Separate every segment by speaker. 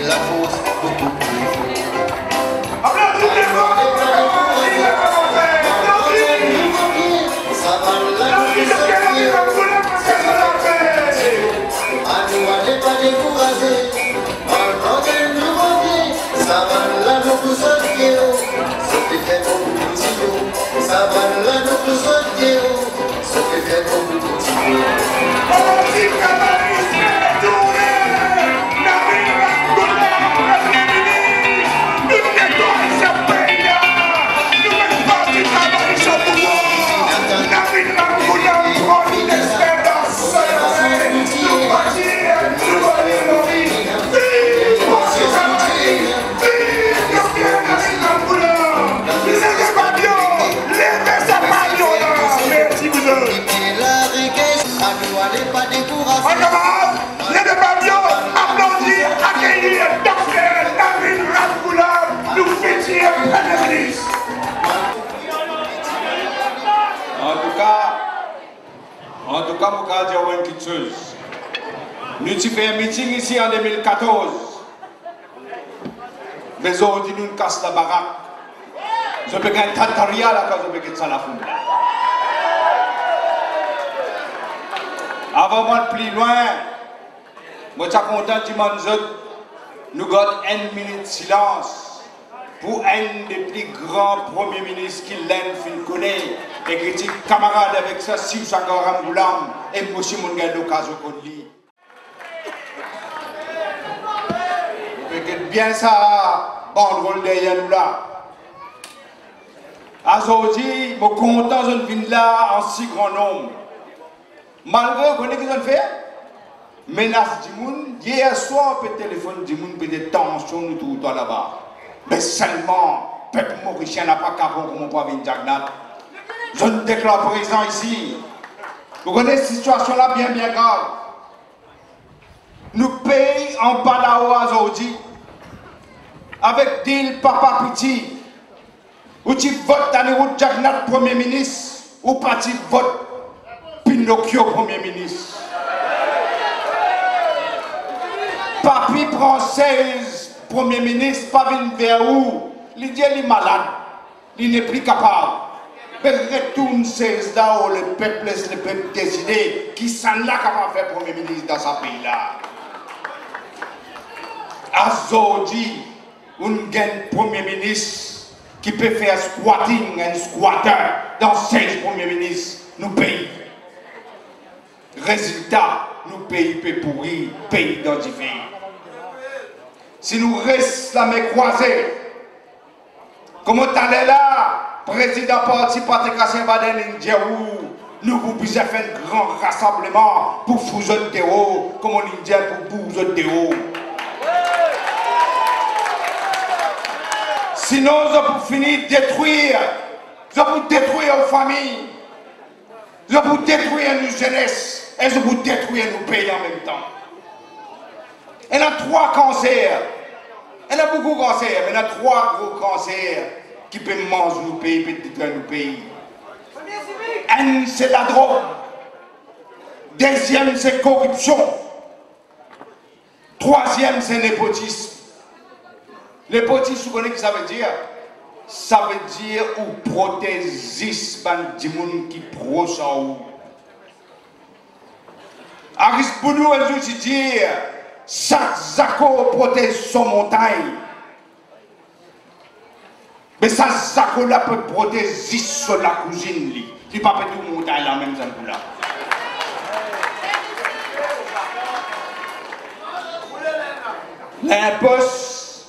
Speaker 1: la force beaucoup plus fort. Ça va la pas décourager, entendez le nouveau pied, ça va là nous tous sortir, ce qui fait beaucoup de petits, ça va là nous tous sortir, ce qui fait beaucoup de petits.
Speaker 2: En tout cas, je vais dire une petite chose. Nous avons fait un meeting ici en 2014. Mais aujourd'hui, nous cassons la baraque. Je peux gagner un tataria là quand je peux gagner ça la foule. Avant moi de plus loin, je suis content de dire nous avons une minute de silence pour un des plus grands premiers ministres qui l'aime, connaît, et qui est camarade avec ça, si vous avez Ramboulam, et M. Mounga l'occasion qu'on lit. Vous faites bien ça, banderole derrière nous là. Aujourd'hui, je suis content de venir là en si grand nombre. Malgré vous connaissez ce qu'on fait, menace du monde, hier soir, peut téléphone du monde, peut des tensions tout là-bas. Mais seulement, le peuple mauricien n'a pas qu'à voir comment on peut venir Jagnat. Je ne déclare présent ici. Vous connaissez cette situation-là bien grave. Nous payons en balao aujourd'hui, avec deal papa petit, où tu votes dans les routes Jagnat Premier ministre, ou pas tu votes Pinocchio Premier ministre. Papi prend 16 Premier ministre, pas venir vers où? Il dit qu'il est malade, il n'est plus capable. Mais retourne 16 là où le peuple laisse le peuple décider qui s'en a capable de faire Premier ministre dans ce pays-là. Aujourd'hui, on gagne Premier ministre qui peut faire squatting, un squatter dans 16 Premiers ministres, nous payons. Résultat, nous payons pourri, pays identifiés. Si nous restons la main croisée, comment t'allais là, président parti Patrick Kassim-Baden Ndjerou, nous vous puissions faire un grand rassemblement pour fusionner des hauts, comme on dit pour bouger des hauts. Sinon, je peux finir détruire, je peux détruire nos familles, je peux détruire nos jeunesse et je peux détruire nos pays en même temps. Il y a 3 cancers. Il y a beaucoup de cancers, mais il y a 3 gros cancers qui peuvent manger nos pays, peuvent détruire nos pays. Un, c'est la drogue. Deuxième, c'est corruption. Troisième, c'est népotisme. Népotisme, vous connaissez ce que ça veut dire? Ça veut dire ou prothésisme du monde qui proche en haut. Aris Bounou, elle veut dire chaque Zako protège son montagne. Mais ça, Zako là peut protéger sur la cousine. Il ne peut pas tout montagne là, même Zako là. L'imposte,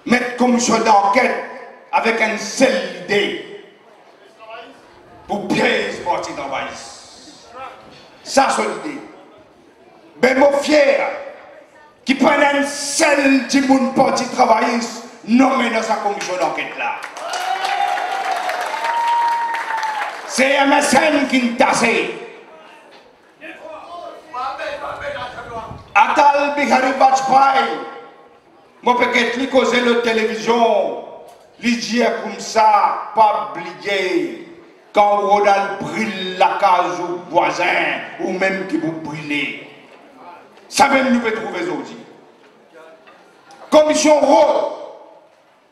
Speaker 2: mettre commission d'enquête avec une seule idée pour piéger ce parti d'envahissement. Ça, c'est l'idée. Ben, mon fier, qui prennent un seul du monde parti travailliste, nommé dans sa commission d'enquête là. C'est MSN qui nous tasse. Atal Bihari Vajpayee, moi peut-être lui causer la télévision, lui dire comme ça, pas oublier, quand Rodal brûle la case au voisin, ou même qui vous brûlez. Ça même nous peut trouver aujourd'hui. Commission Rhodes,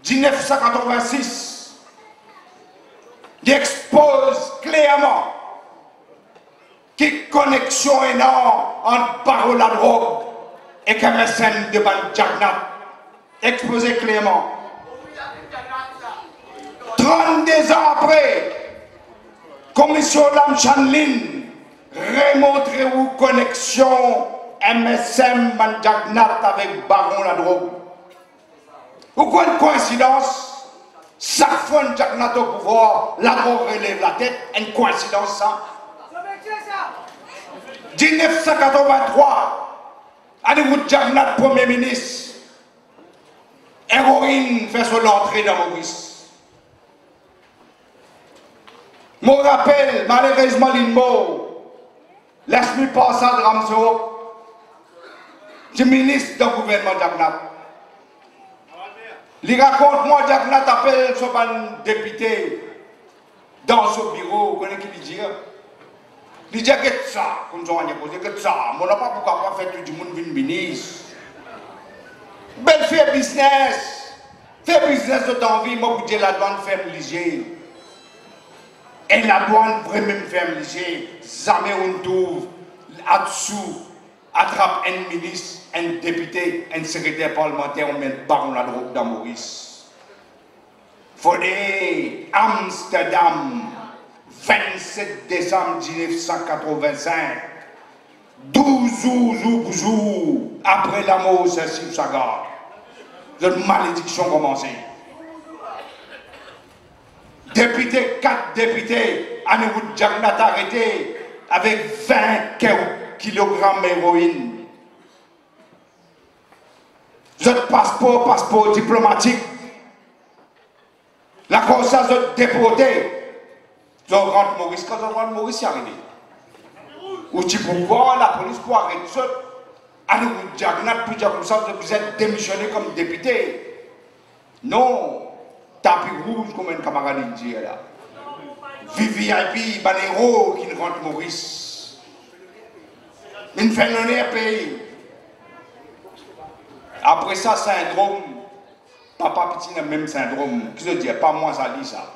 Speaker 2: 1986, qui expose clairement qui connexion énorme entre parole à drogue et MSM de Ban Jagnat, exposé clairement. 32 ans après, Commission Lam Chanlin remontre une connexion MSM Ban Jagnat avec Baron la drogue. Pourquoi une coïncidence? Chaque fois que Jagnat au pouvoir, la drogue relève la tête, une coïncidence ça? 1983, Ademout Jagnat, Premier ministre, héroïne fait son entrée dans Maurice. Mon rappel, malheureusement, l'INMO, laisse-moi passer à Ramso, je suis ministre du gouvernement Jagnat. Il raconte, moi, Jagnat appelle son député dans son bureau, vous connaissez qui lui dit? Il dit que ça, comme on a posé que ça, on n'a pas pourquoi faire tout le monde venir ministre. Belle faire business de ton vie, moi vous dire la douane ferme léger. Et la douane vraiment ferme léger. Jamais on trouve là-dessous, attrape un ministre, un député, un secrétaire parlementaire, on met baron la drogue dans Maurice. Faudrait Amsterdam. 27 décembre 1985, 12 jours après la mort de Sif Sagar, une malédiction commencée. Député, 4 députés, Anewoud Jagnat arrêté avec 20 kg d'héroïne. Votre passeport diplomatique, la conscience de déporté. Ils rentrent Maurice, quand on rentre Maurice, c'est arrivé. Ou tu peux voir la police pour arrêter ça. Allez, vous Jagnat, puis comme ça, vous êtes démissionné comme député. Non, tapis rouge comme un camarade dit là. VIP, Banero qui rentre Maurice. Une fin d'année à pays. Après ça, syndrome. Papa Petit n'a même syndrome. Qui se dit, pas moi, ça dit ça.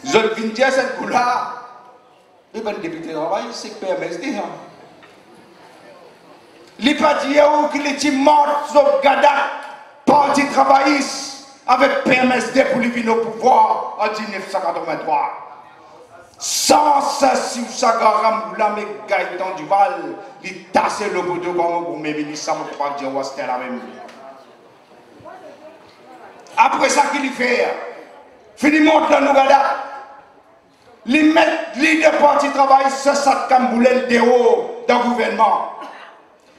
Speaker 2: Je viens dire cette coup-là, les bonnes députés travaillent, c'est que PMSD. Les partis qui étaient morts sur Gadak, parti travailliste avec PMSD pour les venir au pouvoir en 1983. Sans ça, si vous savez, Ramboula, Gaëtan Duval, il tassait le bout de gomme pour mes ministres, ça ne peut pas dire que c'était la même. Après ça, qu'il fait, fini monte dans nous Gadak. Les mettre leader parti travail, c'est ça Kamboulel Déo dans le gouvernement.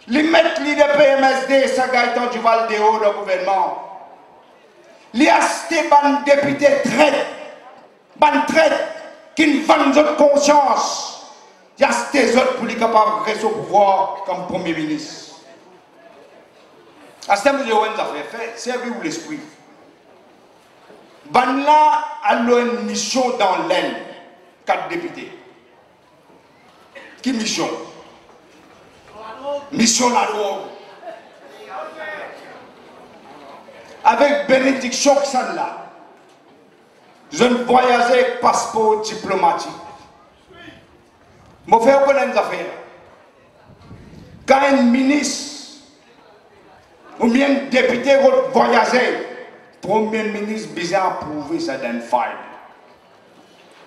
Speaker 2: Les mettre leader PMSD, ça Gaëtan Duval Déo dans le gouvernement. Les acheter ban député traite, qui ne vendent notre conscience. Il y a ces autres pour les capables de rester au pouvoir comme Premier ministre. À ce moment-là, vous avez fait, servez-vous l'esprit. Ban là a une mission dans l'aile. 4 députés. Qui mission? Mission la drogue. Avec bénédiction que ça là. Je ne voyageais avec passeport diplomatique. Je fais reconnaître une affaire. Quand un ministre ou bien un député voyageait, le Premier ministre bizarre approuvé ça dans une faille.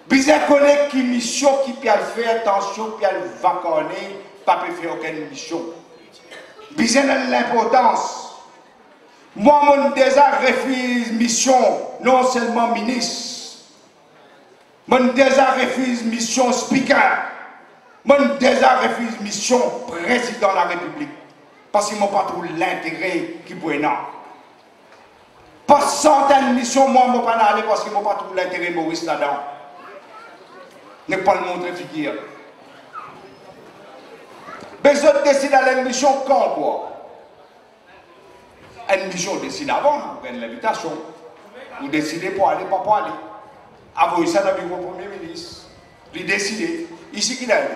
Speaker 2: Bizarre connaît qui mission qui peut faire attention, qui peut vacanner, pas peut faire aucune mission. Bizarre l'importance. Moi, mon désert refuse mission, non seulement ministre. Mon désert refuse mission speaker. Mon désert refuse mission président de la République. Parce qu'ils n'ont pas tout l'intérêt qui peut être. Pas centaines de missions, moi, je ne peux pas aller parce qu'ils n'ont pas tout l'intérêt Maurice là-dedans. Ne pas le montrer figure. Mais je décide à la mission quand quoi? Une mission décide avant, vous prenez l'invitation. Vous décidez pour aller, pas pour aller. Avant ça dans le bureau Premier ministre. Vous décidez. Ici qu'il a eu.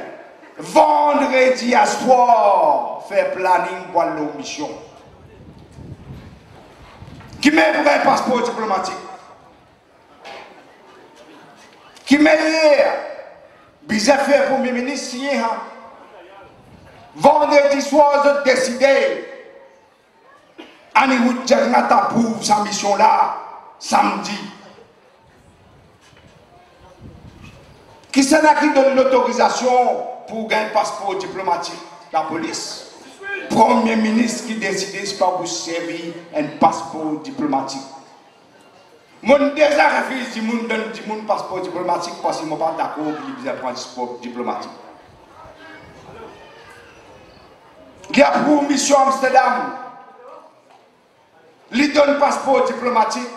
Speaker 2: Vendredi à soir, faire planning pour aller aux missions. Qui met pour un passeport diplomatique? Qui met bizarre fait pour Premier ministre? Vendredi soir, je décidé. Anirudh Jagannath approuve sa mission là, samedi. Qui c'est là qui donne l'autorisation pour gagner un passeport diplomatique? La police. Premier ministre qui décide c'est pas pour servir un passeport diplomatique. Mon déjà refuse de me donner un passeport diplomatique parce que je ne suis pas d'accord qu'il ait un passeport diplomatique. Il a pour mission Amsterdam. Il donne un passeport diplomatique.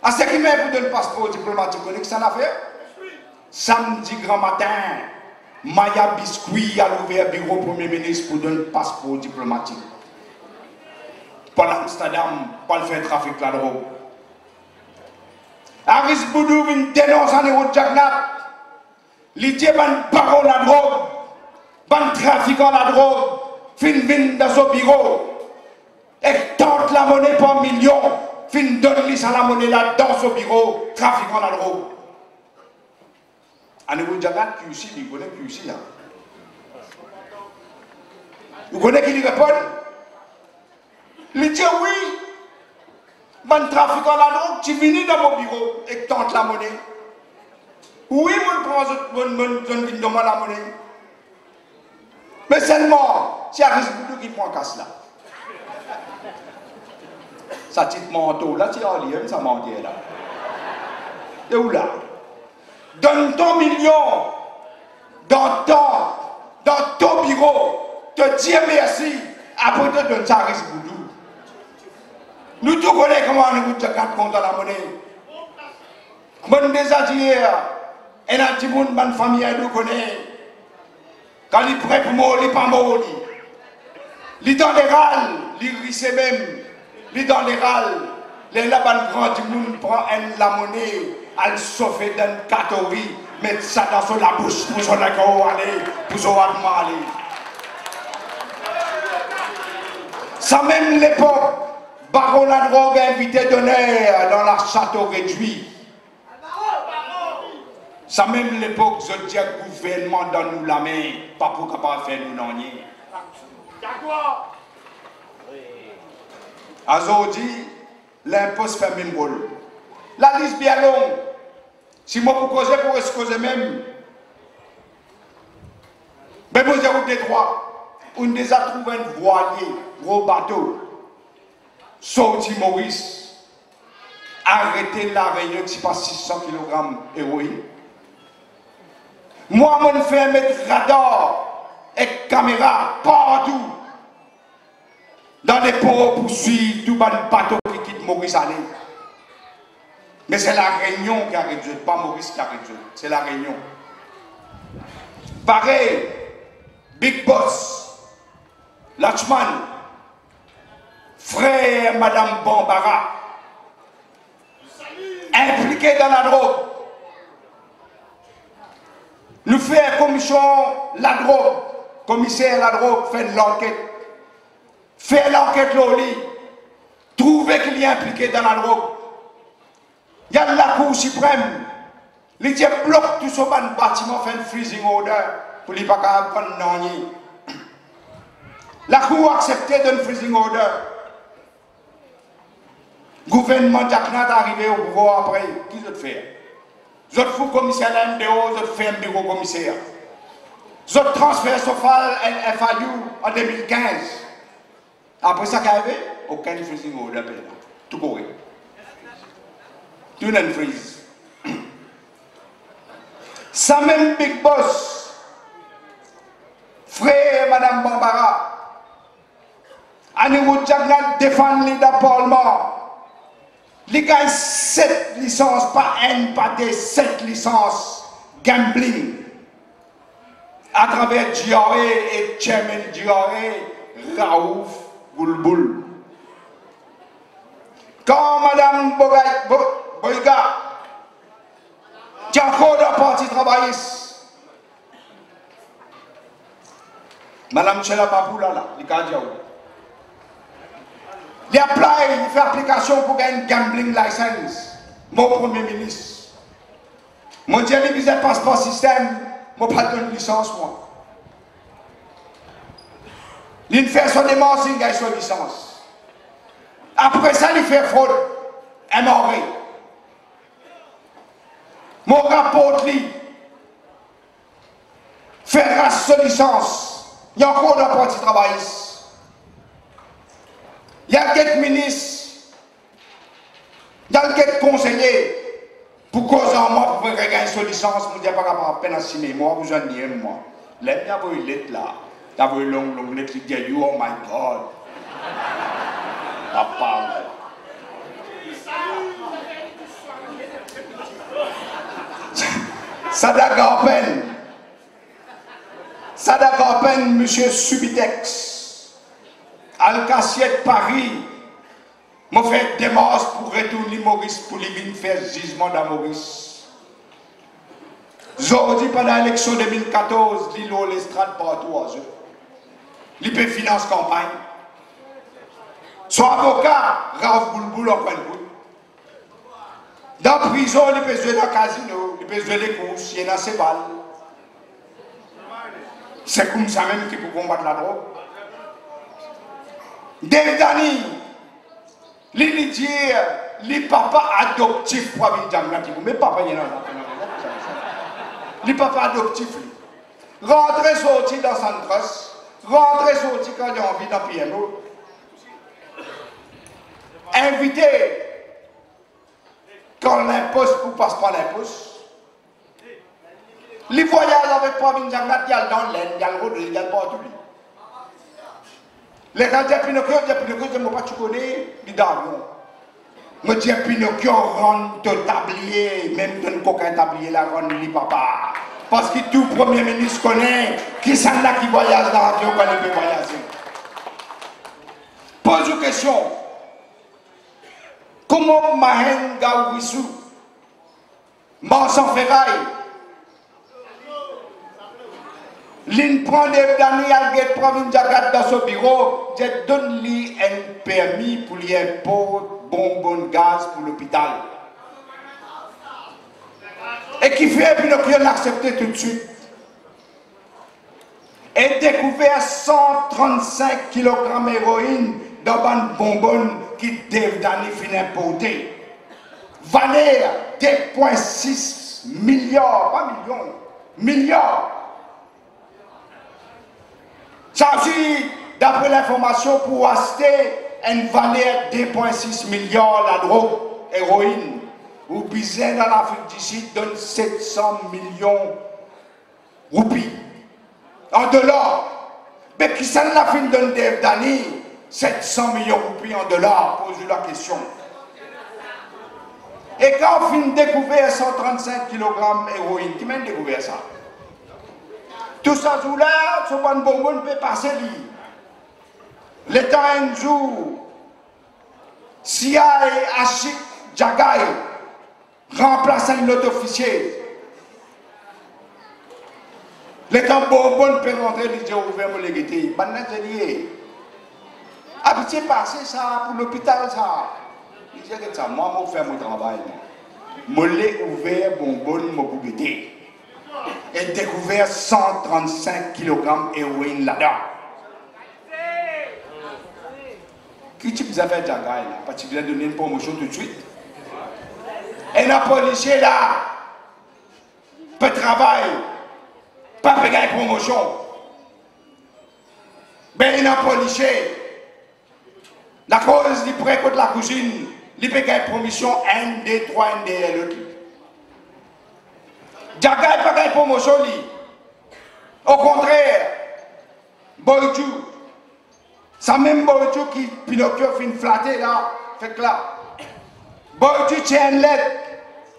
Speaker 2: À ce qui m'a pour donner un passeport diplomatique, vous connaissez ça l'affaire? Samedi grand matin. Maya Biscuit a ouvert le bureau Premier ministre pour donner un passeport diplomatique. Pour l'Amsterdam, pour le faire trafic la drogue. Aris Boudou vient dénoncer Anirudh Jagannath. Il dit ban parole la drogue, ban trafic la drogue, vient dans son bureau. Et tente la monnaie par million, donne la monnaie là dans son bureau, trafic la drogue. Anirudh Jagannath, QC, il connaît QC là. Vous connaissez qui lui répond? Il dit oui. Ban trafic la drogue, tu viens dans mon bureau et tente la monnaie. Oui, mon prend dans la monnaie. Mais seulement, c'est Aris Boudou qui prend casse là. Sa petite manteau là, c'est en lien, ça mentit là. Et où là? Donne ton million dans ton bureau, te dire merci, après te donner ça à Aris Boudou. Nous tous connaissons comment Anirudh Jagannath compte la monnaie. Mon déjà dit, et dans tout le monde, ma famille, nous connaît. Quand il est prêt pour mourir, il n'est pas mort. Il est dans les râles, il risque même. Il est dans les râles. Les là-bas, grand du monde prend la monnaie, elle sauve dans une catégorie, met ça dans la bouche pour son accord aller, pour son aller. Ça même l'époque, Baron la drogue a invité d'honneur dans la château réduit. Ça même l'époque, je dis que le gouvernement donne nous la main, pas pour capable faire nous non rien. Aujourd'hui, l'impôt fait même rôle. La liste bien longue. Si moi pour causer, pour excuser même. Mais vous avez des droits. On déjà trouvé un voilier, gros bateau. Sorti Maurice. Arrêtez la réunion qui passe 600 kg héroïne. Moi, je fais mettre radar et caméra partout. Dans les ports pour suivre tout le bateau qui quitte Maurice aller. Mais c'est la Réunion qui a réduit, pas Maurice qui a réduit, c'est la Réunion. Pareil, Big Boss, Lachman, frère Madame Bambara, impliqué dans la drogue. Nous faisons commission la drogue, commissaire la drogue, fait l'enquête. Fait l'enquête Loli, trouver qu'il est impliqué dans la drogue. Il y a la Cour suprême, il bloque tout ce bâtiment, fait un freezing order pour ne pas prendre non. La Cour a accepté d'un freezing order. Le gouvernement Jagannath est arrivé au pouvoir après. Qui vous fait? Vous êtes fou commissaire à la MDO, vous faites un bureau commissaire. Vous êtes transféré Sofal FAU en 2015. Après ça, qu'est-ce qu'il y avait? Aucun freezing order. Tout correct. Tout un freeze. Ça même Big Boss, frère Madame Bambara, Anirudh Jagannath défend les dans le Parlement. Les gars, 7 licences, pas une, pas des 7 licences gambling à travers GRA et Chairman GRA, Raouf Boulboul. Quand Madame Boyga, qui a encore dans le parti travailliste, Madame Chela Papou là, les Kadiaou. Il apply, il fait application pour gagner une gambling license. Mon premier ministre. Mon Dieu, il faisait passeport système. Moi, pas de licence, moi. Il fait son démence, il gagne son licence. Après ça, il fait fraude. MRA. Mon rapport, lui, fait race son licence. Il y a encore un parti travailliste. Il y a quelques ministres, il y a quelques conseillers pour causer en moi pour gagner son licence. Je ne dis pas à peine à 6 mois, vous en dites moi. Là, il y a une lettre là. Il y a une longue lettre qui dit oh my God. Ça parle. Ça d'accord peine, monsieur Subitex. Alcacier de Paris m'a fait des démarches pour retourner Maurice pour lui faire jugement dans Maurice. Aujourd'hui, pendant l'élection 2014, il a l'estrade partout à eux. Il peut financer campagne. Son avocat, Ralph Boulboul, en point de bout. Dans la prison, il peut jouer dans le casino, il peut jouer les courses, il y a ses balles. C'est comme ça même qu'il peut combattre la drogue. Dave Dani, il dit, les papas adoptifs pour Abidjan, mais papa il y en a. Les papas adoptifs, rentrer sortir dans Santras, rentrer sortir quand il a envie dans PMO, inviter quand l'impose ou passe pas l'impose. Les voyages avec Abidjan, il y a dans l'aine, il y a le road, il y a le partout. Les gens disent Pinocchio, je ne sais pas tu connais, ils disent je dis Pinocchio rentre au tablier, même dans le coquin tablier, la rentre le papa. Parce que tout premier ministre connaît qui s'en a qui voyage dans l'avion quand il peut voyager. Pose une question. Comment Mahen Gaouissou, Marsan Ferraille, l'in prend des années à la province dans son bureau, je donne lui un permis pour lui importer bonbon gaz pour l'hôpital. Et qui fait Pinocchio l'accepter tout de suite. Et découvert 135 kg d'héroïne dans un bonbon qui Dave Dani finit importer. Valeur 2,6 milliards, pas millions, milliards. Ça aussi, d'après l'information, pour acheter une valeur de 2,6 milliards la drogue, héroïne, ou bizarre dans l'Afrique du Sud donne 700 millions de roupies. En dollars. Mais qui s'en a fait donner Dave Dani 700 millions de roupies en dollars, posez la question. Et quand on finit de découvrir 135 kg d'héroïne, qui m'a découvert ça? Tout ça, sous là, ce bon bonbon peut passer lui. Le temps un jour, Sia et Ashik Jagay remplacent un autre officier. Le temps bonbon peut rentrer, il dit ouvert mon légué. Maintenant, je dis, habitué passer ça pour l'hôpital, ça. Il dit que ça, moi, je fais mon travail. Je l'ai ouvert bonbon, mon bougueté. Et découvert 135 kg d'héroïne là-dedans. Qui tu vous avez déjà gagné là? Parce que vous avez donné une promotion tout de suite. Et un policier là, peut travailler, pas payer une promotion. Mais un policier, la cause du prêt contre la cousine, il peut gagner une promotion 1, 2, 3, 1, 2, l'autre. Jagay pas gagné promotion li. Au contraire, Boyjou, ça même Boyjou qui Pinocchio fin flatté là, fait que là, Boyjou tient une lettre,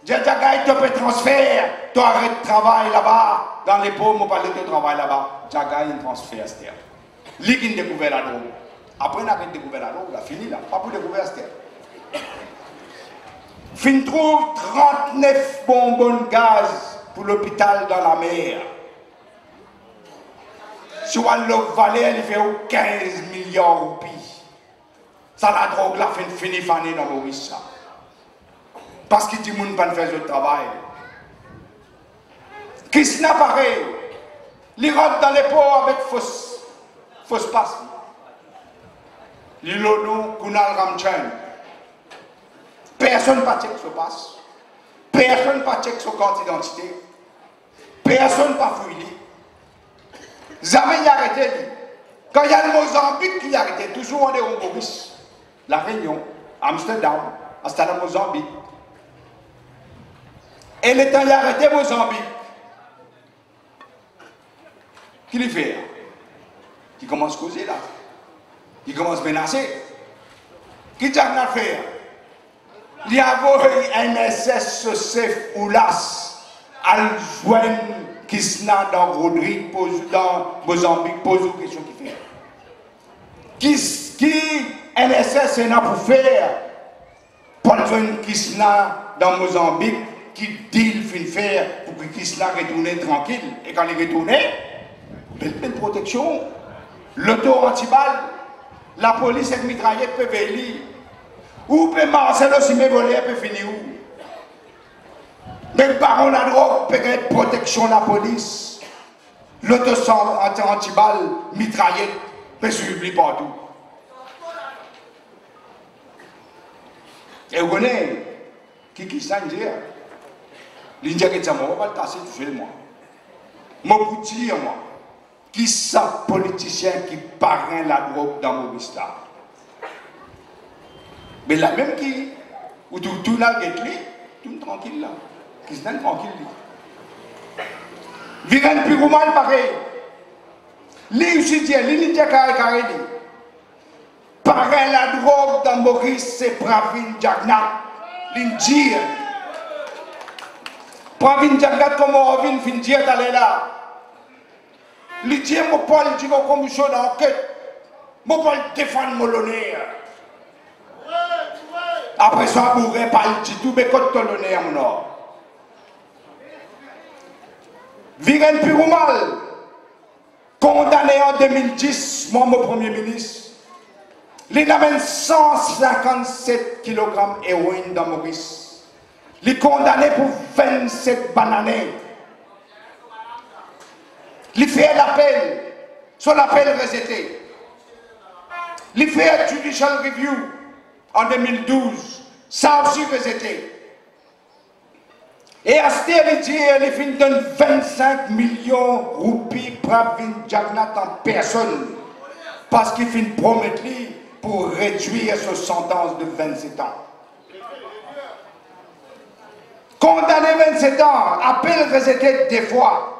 Speaker 2: Jagay te peut transfert, tu arrêtes de travail là-bas, dans les paumes, on parle de travail là-bas, Jagay un transfert à cette terre. Lui qui découvert la drogue. Après on a découvert la drogue, on a fini là, pas pour découvrir cette terre. Fin trouve 39 bonbons de gaz pour l'hôpital dans la mer. Si on le valeur, il fait 15 milliards de roupies. Ça, la drogue, la fin fini fané dans Maurice. Ça. Parce qu'il dit que les gens ne pas faire le travail. Qui n'a pareil? Ils rentrent dans les pots avec fausse passe. Ils l'ont Kunal Ramchan. Personne ne check ce passe. Personne ne check son carte d'identité. Personne ne fouille. Jamais il a arrêté. Quand il y a le Mozambique qui a arrêté, toujours on est au Maurice. La Réunion, Amsterdam, hasta la Mozambique. Et le temps il a arrêté Mozambique. Qui le fait? Qui commence à causer là. Qui commence à menacer. Qui t'a fait? Il y a un MSS Sef Oulas à joindre Kisna dans Rodrigue, dans Mozambique, pose une question qui fait. Qui NSS est là pour faire pour joindre Kisna dans Mozambique, qui dit fin faire pour que Kisna retourne tranquille. Et quand il retourne, belle protection, l'auto anti-balle, la police avec mitraillette peut veiller. Ou peut Marcel aussi me voler, peut finir où? Mais le baron la drogue peut être protection de la police. L'auto anti-balle, mitraillette, peut suivre partout. Et vous connaissez qui s'en dit? L'Indien qui dit moi, on va le tasser tout seul moi. Moi, vous dire moi, qui sont politiciens qui parrainent la drogue dans Maurice là? Mais la même qui, ou tout là, tout tranquille là, qui se donne tranquille. Viren Piroumal pareil. Li aussi dit, li carré. Pareil la drogue dans Maurice, c'est Pravin Jagnat. L'Indien. Pravin Jagnat, comment on vient fin dire d'aller là? L'Indien, mon Paul, dit qu'on commission d'enquête. Mon Paul défend mon honneur. Après ça, vous n'aurez pas le tout, mais quand tu l'honneur, mon nom. Viren Piroumal, condamné en 2010, moi, mon premier ministre, il amène 157 kg d'héroïne dans Maurice. Il est condamné pour 27 bananes. Il fait l'appel, son appel rejeté. Il fait un judicial review en 2012, ça aussi rejeté. Et à ce temps, il finit donne 25 millions de roupies Pravin Jagnat en personne. Parce qu'il finit promettre pour réduire sa sentence de 27 ans. Condamné 27 ans, appel rejeté des fois.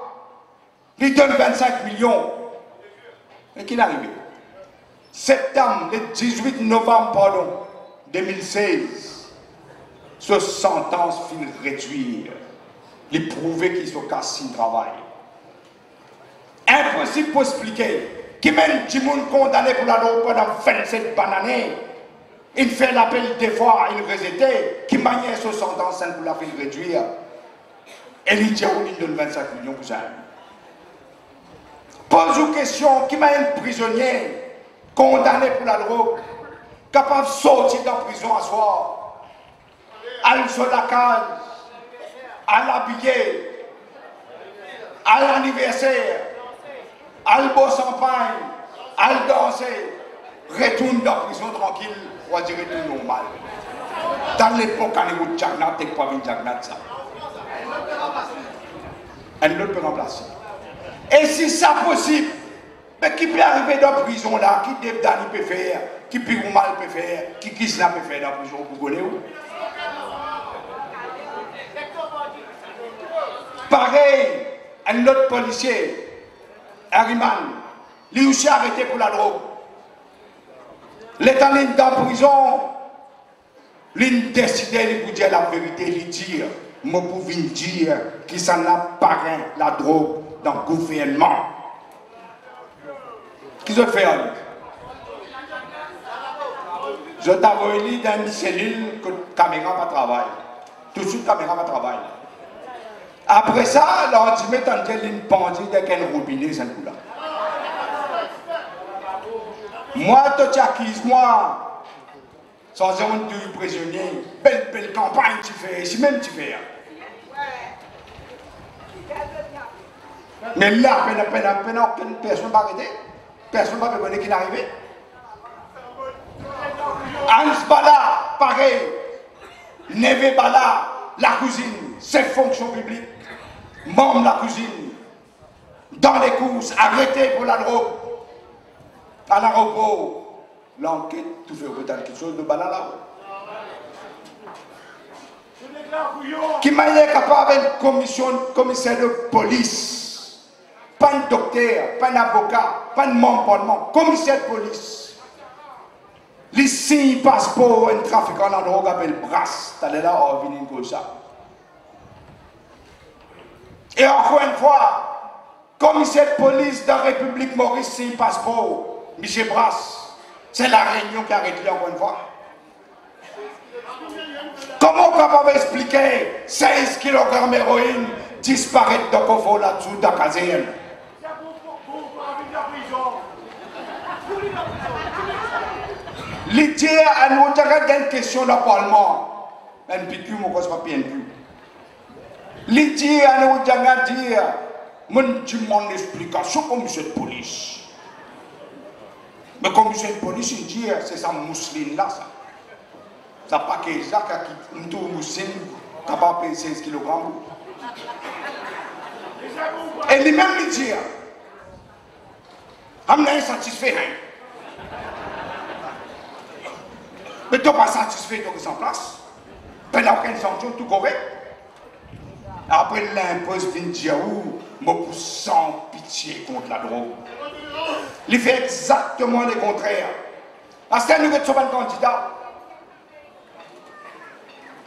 Speaker 2: Il donne 25 millions. Et qu'il est arrivé? Septembre, le 18 novembre, pardon, 2016, ce sentence finit réduire. Il prouver qu'ils sont cassés de travail. Impossible pour expliquer. Qui mène du monde condamné pour la drogue pendant 27 bananes. Il fait l'appel des fois, il rejeté. Qui maniait ce sentence pour la faire réduire. Et il dit il donne 25 millions pour ça. Pose une question, qui m'a un prisonnier condamné pour la drogue, capable de sortir de la prison à soir, aller sur la case, à l'habiller, à l'anniversaire, à le beau champagne, à le danser, retourne dans la prison tranquille, on va dire tout normal. Dans l'époque, quand il y a eu Jagnat, il n'y a pas eu Jagnat ça. Un autre peut remplacer. Et si ça possible, mais qui peut arriver dans la prison là, qui Dave Dani peut faire, qui Piroumal peut faire, qui Kisna peut faire dans la prison, vous connaissez où? Pareil, un autre policier, Harriman, lui aussi arrêté pour la drogue. L'état dans la prison, il décidé de dire la vérité, il dit, moi pouvais dire qu'il s'en a parrain la drogue dans le gouvernement. Qu'est-ce que fait avec? Je t'avoue dans une cellule que la caméra va travailler. Tout de suite, la caméra va travailler. Après ça, là, on dit, mais tant qu'elle est pendue dès qu'elle est robinet, c'est le coup là. Moi, tu acquises moi, sans honte de prisonnier, belle campagne tu fais, si même tu fais. Mais là, aucune personne va arrêter, personne va reconnaître qu'il est arrivé. Hans Bala, pareil, Neve Bala, la cousine, ses fonctions publiques, membre de la cuisine, dans les courses, arrêté pour la drogue, à l'aéroport. L'enquête, tout fait peut-être quelque chose de banal là. Qui m'a été capable d'un commissaire de police, pas un docteur, pas un avocat, pas un membre, commissaire de police. Les signes passeport, un trafiquant de drogue appelle Brass, t'as là, on vient comme ça. Et encore une fois, commissaire de police de la République Maurice, signe passeport, Michel Brass. C'est la Réunion qui a arrêté encore une fois. Comment on peut expliquer 16 kg d'héroïne disparaître dans le coffre là-dessous de la caserne? L'idée à nous dire une question dans le Parlement. Un PQ, mon cause pas PNQ. L'idée à nous dire, je demande une explication comme cette police. Mais comme c'est une police, il dit, c'est sa mousseline là, ça. Ça pas que ça qui est une mousseline capable de peser 16 kg. Et lui-même lui dit, je suis insatisfait. Mais tu n'es pas satisfait, tu es en place. Tu n'as aucune sanction, tout correct. Après, l'impose vient dire, je pousse sans pitié contre la drogue. Il fait exactement le contraire. Parce que nous sommes un candidat.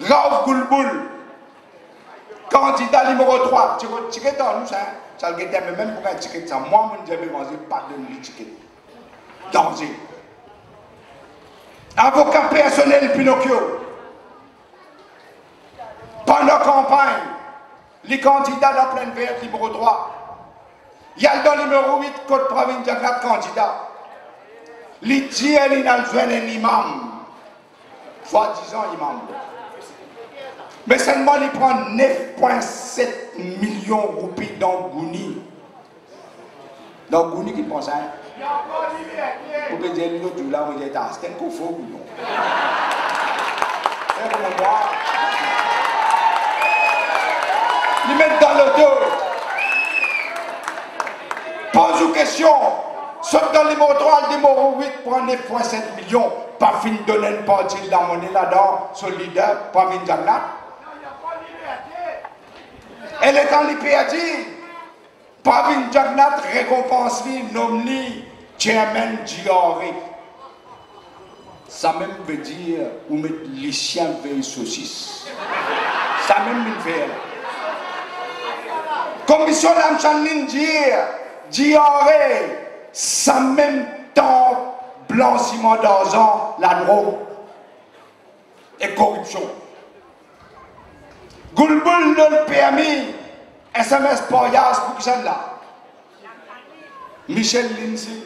Speaker 2: Raouf Goulboul, candidat numéro 3. Tu veux ticket dans nous, ça? Ça le guette, mais même pour un ticket, ça. Moi, je ne vais pas donner le ticket. Danger. Avocat personnel Pinocchio. Pendant la campagne, les candidats dans pleine verte numéro 3. Il y a le numéro 8, Côte Pravin Jagat, candidat. Il dit qu'il a besoin d'un imam. Soi-disant imam. Mais seulement il prend 9,7 millions de roupies dans Gouni. Dans Gouni, qui pense à ça? Vous pouvez dire que l'autre là, vous êtes à c'est un coup faux ou non? C'est pour moi. Ils mettent dans le dos. Pose une question. Sauf dans les mots 3, le numéro 8 prend 9,7 millions. Pas fin de donner une partie de la monnaie là-dedans, solidaire, pas fin de Jagnat. Elle est en l'IPAD. Pas fin de Jagnat récompense lui, nomme lui, chairman Dioré. Ça même veut dire, ou mettre les chiens veillent saucisses. Ça même veut faire. Commission d'Amchanine dire, Dioré, ça même temps blanchiment d'argent, la drogue et corruption. Goulboul ne le permis, SMS Porias pour qui ça là? Michel Lindsay.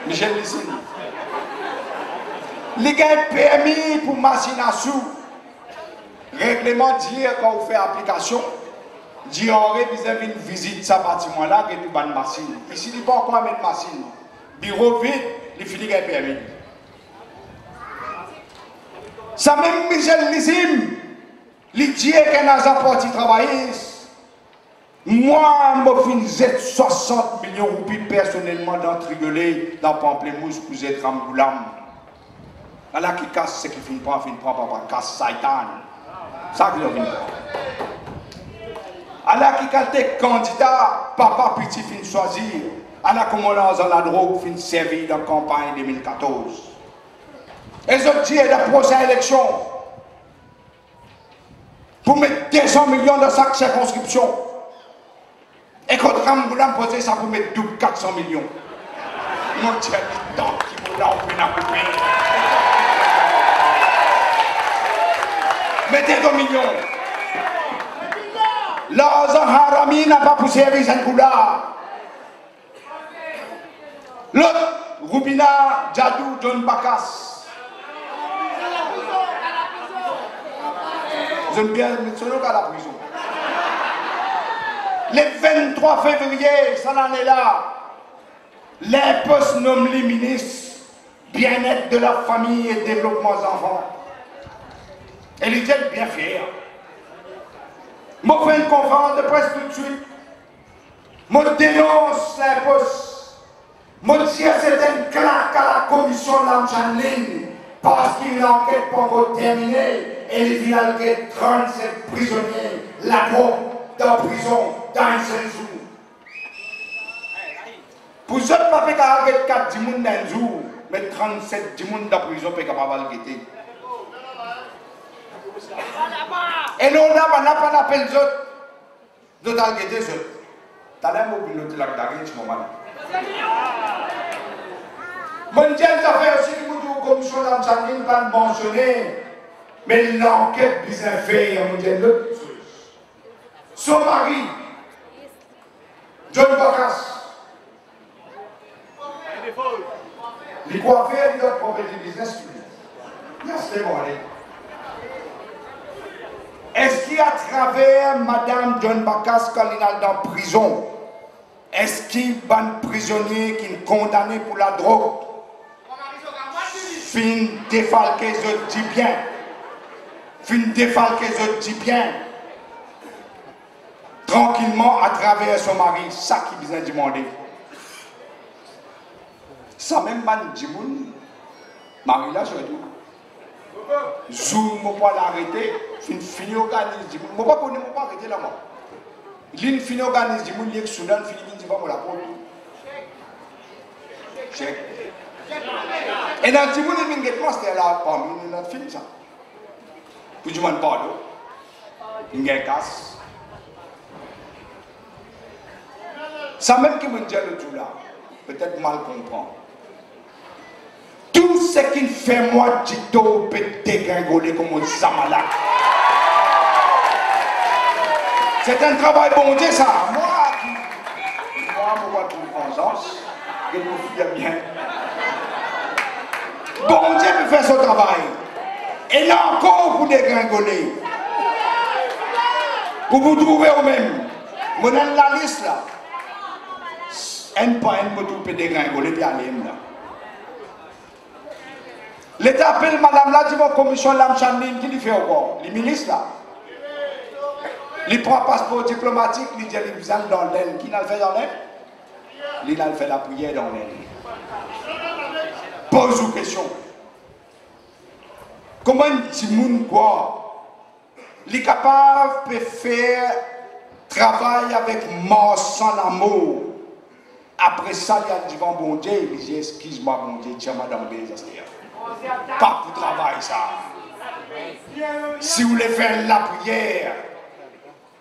Speaker 2: Michel Lindsay. Les gars permis pour machine à sous. Règlement dit quand vous faites application. Dioré vis-à-vis une visite ce bâtiment-là, il y a une bonne machine. Ici, il n'y a pas encore une machine. Bureau vide, il finit qu'il y a permis. Ça même Michel Lissim, il dit qu'il a un parti travailliste. Moi, je suis 60 millions de roupies personnellement dans Trigolé, dans Pamplemousse, pour Z Ramboulam. Là qui casse ce qui finit pas, papa, casse Satan. Ça qui est à la qui était candidat, papa petit fin choisir, à la commandance dans la drogue fin servir dans la campagne 2014. Et je dis à la prochaine élection, pour mettre 200 millions dans chaque circonscription, et quand Ramboulam posait ça pour mettre double 400 millions. Mon Dieu, le temps qui vous l'a coupé. Mettez 2 millions. L'argent harami n'a pas poussé avec un goulard. L'autre, Rubina Djadou John Bakas. Je ne bien mentionner qu'à la prison. Le 23 février, ça en est là. Les postes nomment les ministres bien-être de la famille et développement des enfants. Et ils étaient bien fiers. Je fais une conférence de presse tout de suite. Je dénonce les postes. Je dis que c'est une claque à la commission de l'Amchanline parce qu'il enquête pas encore terminée et il vient de 37 prisonniers là-bas dans la prison dans un seul jour. Pour ceux qui n'ont pas fait 4 10 dans un jour, mais 37 10 dans la prison peuvent pas quitter. Et nous n'a pas appelé les autres. Nous avons guetté les autres. Tu as l'air mobile de la gare, tu m'as dit. Mon Dieu, ça fait aussi que la commission d'Amchanline va mentionner. Mais l'enquête bien faite, mon Dieu, l'autre chose. Son mari, John Bakas, les coiffeurs, ils ont trouvé du business. C'était bon, allez. Est-ce qu'à travers Madame John Bakas, quand elle est dans la prison, est-ce qu'il y a un prisonnier qui est condamné pour la drogue? Fin défalquer les autres dit bien. Fin défalquer les autres dit bien. Tranquillement à travers son mari, ça qui vient demander. Ça même man dit Marie là, je dis. Jour, je ne peux pas l'arrêter, fini organise, je ne peux pas arrêter là. L'une fini organise, je dis que Soudan fini, je ne peux pas la prendre. Chèque. Et dans le Timoun, il y a un c'était là, parmi notre film, ça. Puis je m'en parle. Il y a un casse. Ça même qui me dit le tout là, peut-être mal comprendre. Tout ce qui fait moi, Tito, peut dégringoler comme un Zamala. C'est un travail bon Dieu, ça. Moi, je vois toute conscience, je me fie bien. Bon Dieu peut faire son travail. Et là encore, vous dégringoler. Pour vous trouver au même. Vous avez la liste là. Un pas un peu tout peut dégringoler, puis aller là. L'État appelle Madame la commission Lamchanline qui lui fait encore. Les ministres là. Il prend un passeport diplomatique, il dit qu'il vient dans l'aile. Qui n'a le fait dans l'aile? Il a fait la prière dans l'aile. Pose une question. Comment Timoun quoi? Il est capable de faire travail avec mort sans amour. Après ça, il a dit bon Dieu, il dit excuse-moi bon Dieu, tiens madame Bézastéa. Pas pour travail ça. Si vous voulez faire la prière,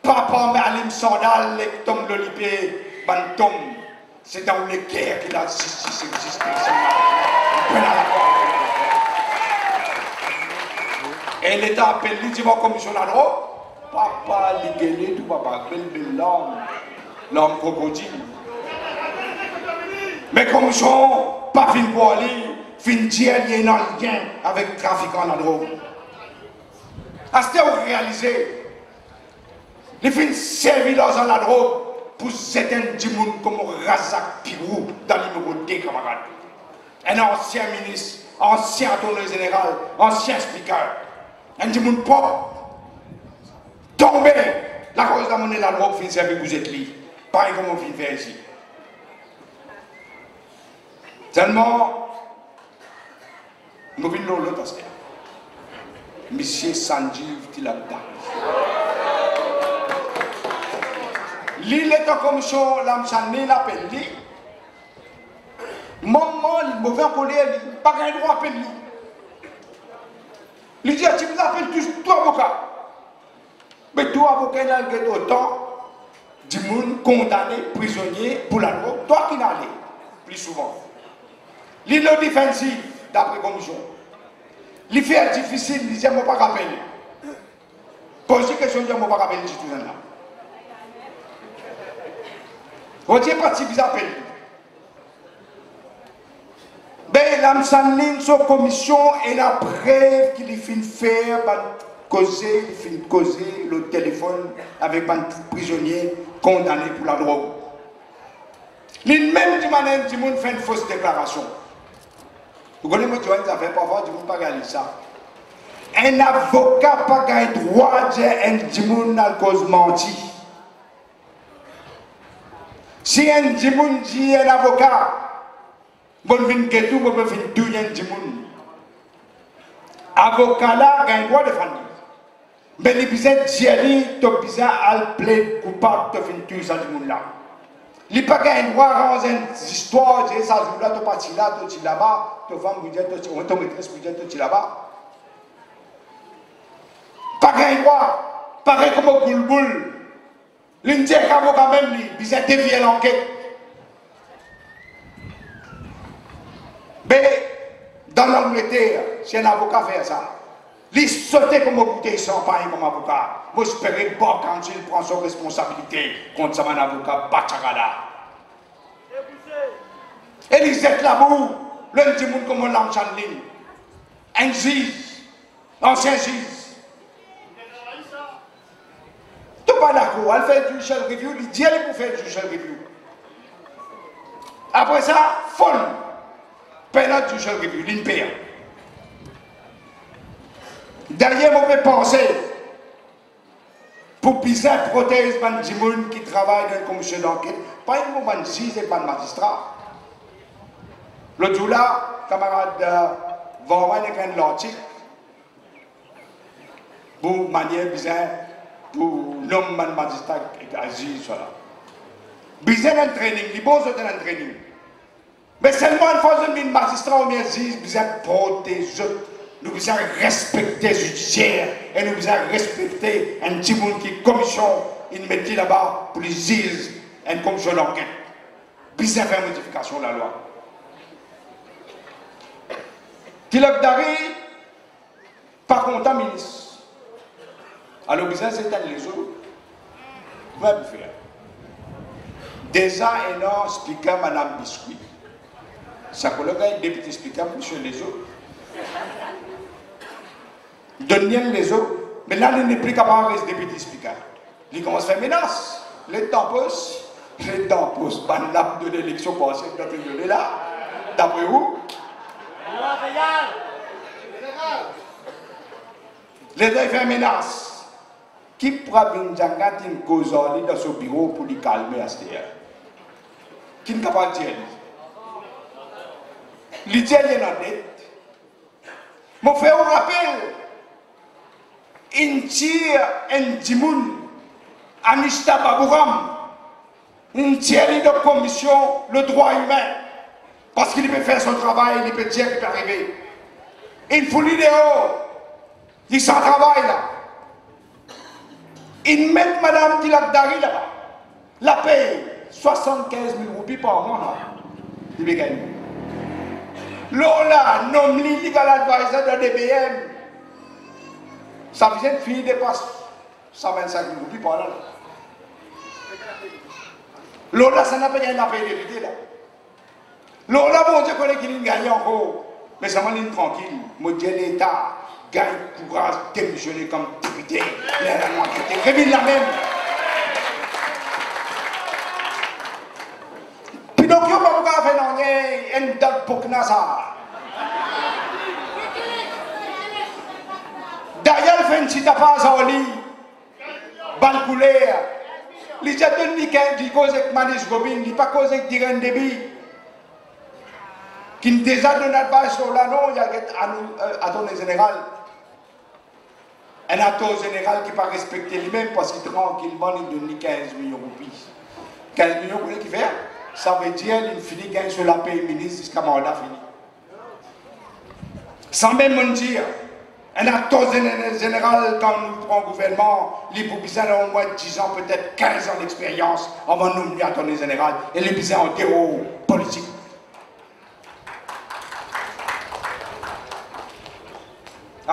Speaker 2: papa mais aller me sandal, les tombes de l'ipé, bantom, c'est dans les guerres qu'il a existé. Et l'État appelle l'ultime commission là, papa, l'iguelé, tout papa, belle l'homme crocodile. Mais commission, pas fin pour aller. Fin dire il y a un lien avec le trafiquant de la drogue. À ce que vous réalisez, les fins servis dans la drogue pour certains gens comme Razak Pirou dans le numéro 2 camarades. Un ancien ministre, ancien attorney général, ancien speaker. Un gens propre. Tombé, la cause de la monnaie de la drogue fin servi vous êtes liés. Pareil comme on vient faire ici. Tellement. Nous venons de l'autre aspect. Monsieur Sanjiv Tilabda. L'île est en commission, l'Amchanline l'appelle lui. Maman, il mauvais colère, il n'a pas un droit à appeler lui. Il dit, tu nous appelles tous, toi avocat. Mais toi avocat, il a autant de monde condamné, prisonnier pour la loi. Toi qui n'as allé, plus souvent. L'île est défensive. D'après commission. Les faire difficile, ils disent, je ne pas rappeler. Posez question, je ne pas rappeler tout ça là. On dit, parti, vous appelez. Ben, l'âme s'enligne sur commission et la preuve qu'il finit faire, causer, il finit causer le téléphone avec un prisonnier condamné pour la drogue. Les mêmes du manège du monde fait une fausse déclaration. Vous connaissez, moi, ça fait parfois, du monde pas gagner ça. Un avocat pas gagné droit de dire un monde à cause menti. Si un monde dit un avocat, bon vin ketu bon vin tuyen jimun avocat là gagne droit de famille mais les bizet diali to bizet al plaid coupable de fin tuer ça jimun là li pas gagne droit dans une histoire de ça jour là to parti là to ti là-bas to femme budget to maîtresse budget to ti là-bas pas gagne droit pareil comme au boulboul l'indien avocat même li bizet dévier l'enquête. Mais dans l'Angleterre, si un avocat fait ça, il saute comme un bouteille sans pain comme avocat. Moi, j'espère pas quand il prend son responsabilité contre son avocat Bachagada. Et il jette là-bas, l'un du monde comme un l'enchanline. Un juge, ancien juge. Tu pas d'accord, elle fait du judicial review, il dit elle pour faire du judicial review. Après ça, folle. Pendant du jeu revue, l'INPEA. Derrière, on peut penser pour bizarre prothèse des gens qui travaillent dans une commission d'enquête, pas une moment de juge et pas de magistrat. L'autre jour là, camarade Van Wen est un l'article pour manière bizarre pour l'homme de magistrat et à juge. Bizarre un training, les bons sont un training. Mais seulement une fois que nous magistrat ou bien juge, nous devons protéger, nous devons respecter le judiciaire et nous devons respecter un petit monde qui est commission, il met là-bas pour les juges, une commission d'enquête. Bizarre faire modification de la loi. Tilak Dari, par contre, un ministre. Alors, bizarre, c'est un les autres. Vous allez faire. Déjà, un an, expliquant Madame Biscuit. Sa collègue est député speaker, monsieur les autres. Donnez les autres. Mais là, il n'est plus capable de député speaker. Il commence à faire menace. Les temps posent, ban lap de l'élection passée, quand il est là. D'après où? Les deux font menace. Qui pourra venir une cause dans ce bureau pour lui calmer à ce terre? Qui n'est capable de dire? L'idée est en tête. Mon frère, on rappelle, il tire un dimoun, Anishta Babouram, il tire de commission le droit humain, parce qu'il peut faire son travail, il peut dire qu'il peut arriver. Il faut l'idée, il s'en travaille là. Il met Madame Tilak Dari là-bas, la paye 75 000 roupies par mois, il peut gagner. Lola, nom legal advisor de DBM. Ça vient de finir dépasse 125 000 roupies par là. Lola, ça n'a pas rien à payer d'hérité là. Lola, bon Dieu, connaît qu'il gagne encore. Mais ça m'a dit tranquille. Moi, Dieu, l'État gagne courage de démissionner comme député. Réville la même. Pinocchio, pas faire un date pour ça. D'ailleurs, il fait une petite affaire à Oli. Balcoulé. Il y a deux niquets qui causent avec Manis Gobin, il n'y a pas causé avec Diren Debi. Qui ne déjà donné advice sur la non, il y a un attorney général. Un attorney général qui ne pas respecter lui-même parce qu'il tranquillement il donne 15 millions de roupies. 15 millions, vous voyez qu'il fait? Ça veut dire qu'il finit gagne sur la paye ministre jusqu'à mandat fini. Sans même me dire, un acteur général quand nous prenons le gouvernement, il peut avoir au moins 10 ans, peut-être 15 ans d'expérience avant de nous nommer acteur général et les bizarres en théorie politique.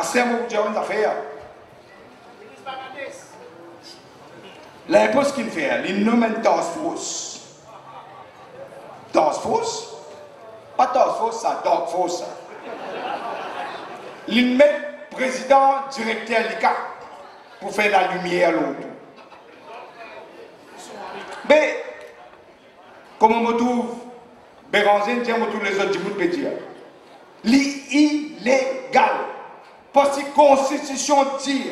Speaker 2: C'est un mot de une affaire. L'impôt qu'il fait, il nomme une task force. Task force, Pas task force, ça, dog force. Il met président, directeur l'ICA pour faire la lumière l'autre. Mais, comme on me trouve, Béranzine, tiens, tous les autres, je vous peux dire. L'illégal. Parce que la Constitution dit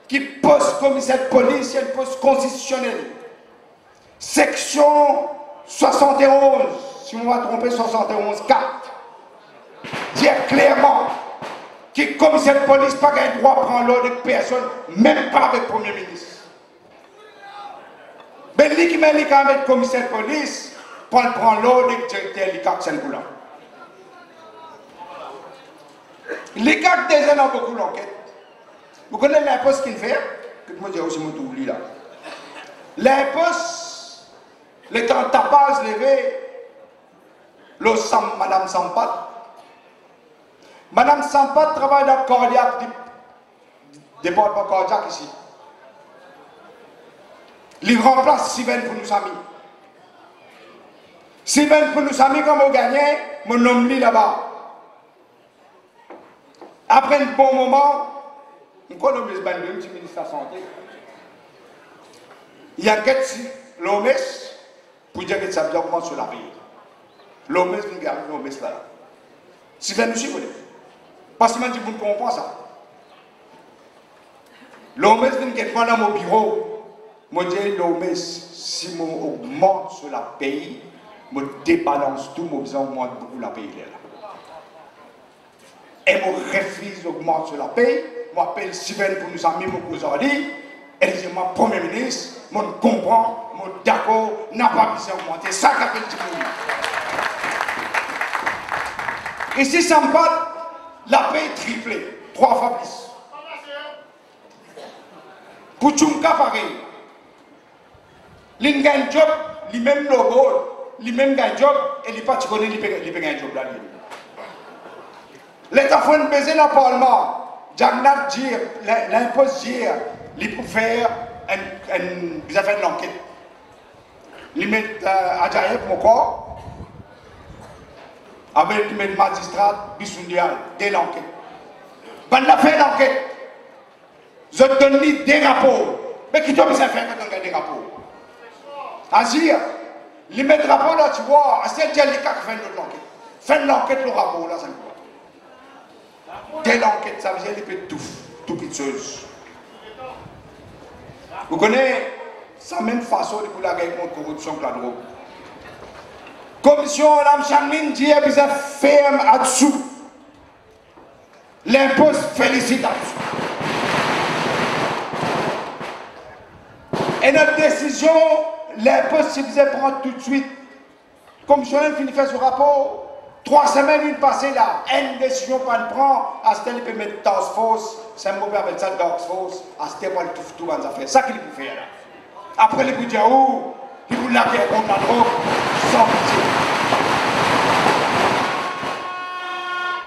Speaker 2: qui poste commissaire de police, c'est un poste constitutionnel. Section 71, si on va tromper, 71, 4, dit clairement que le commissaire de police n'a pas le droit de prendre l'ordre de personne, même pas avec le Premier ministre. Mais lui qui met le commissaire de police, prend l'ordre du directeur de l'ICAC Saint-Coulant. L'ICAC déjà dans beaucoup d'enquêtes. Vous connaissez l'imposte qu'il fait? Que moi j'ai aussi mon oubli là. L'imposte, le temps tapage levé, Madame Sampat. Madame Sampat travaille dans le cardiaque, département cardiaque ici. Il remplace Sylvain pour nous amis. Sylvain pour nous amis, comme on gagnait, mon nom lit là-bas. Après un bon moment, on connaît le ministre de la Santé. Il y a l'OMS pour dire que ça augmente sur la vie. L'OMS vient garder l'OMS là. Sylvain nous suit, parce que je ne comprends pas ça. L'OMS vient prendre dans mon bureau. Je dis l'OMS, si je augmente sur la pays, je débalance tout, je augmente beaucoup la pays là. Et je refuse d'augmenter sur la paix. Je m'appelle Sylvain pour nous amis, mon cousin dit. Et je dis, mon Premier ministre, je comprends, je suis d'accord, n'a pas besoin d'augmenter. Ça qu'a fait le monde. Ici, ça me parle, la paix est triplée, 3 fois plus. Pour Tchumka, pareil. Il gagne un job, il même logo, il même gagne un job, et il pas tu connais, il peut gagner un job là. L'État faut baiser dans le Parlement. Jagnat dit, l'impose dit, il peut faire une enquête. Il met à Djaïeb mon corps, avec le magistrat Bissoundial, de l'enquête. Quand on a fait l'enquête, je donne des rapports. Mais qui doit bien faire quand on a des rapports? Azir, il met le rapport là, tu vois, c'est le cas qui fait l'enquête. Fait l'enquête, le rapport là, ça me dès l'enquête, ça veut dire qu'il peut tout petites choses. Vous connaissez sa même façon de la guerre contre la corruption que la drogue. Commission Lam Chanmin dit qu'il est ferme là-dessous. L'impôt félicite là-dessous. Et notre décision, l'impôt, si vous prendre tout de suite. Commission Lam finit faire ce rapport. 3 semaines, une passée là, une décision qu'on prend, à ce qu'il peut mettre task force, c'est un mauvais avec ça, task force, à ce qu'il peut tout dans les affaires. C'est ça qu'il peut faire là. Après, il peut dire, oh, il peut la guerre contre la drogue, sans pitié.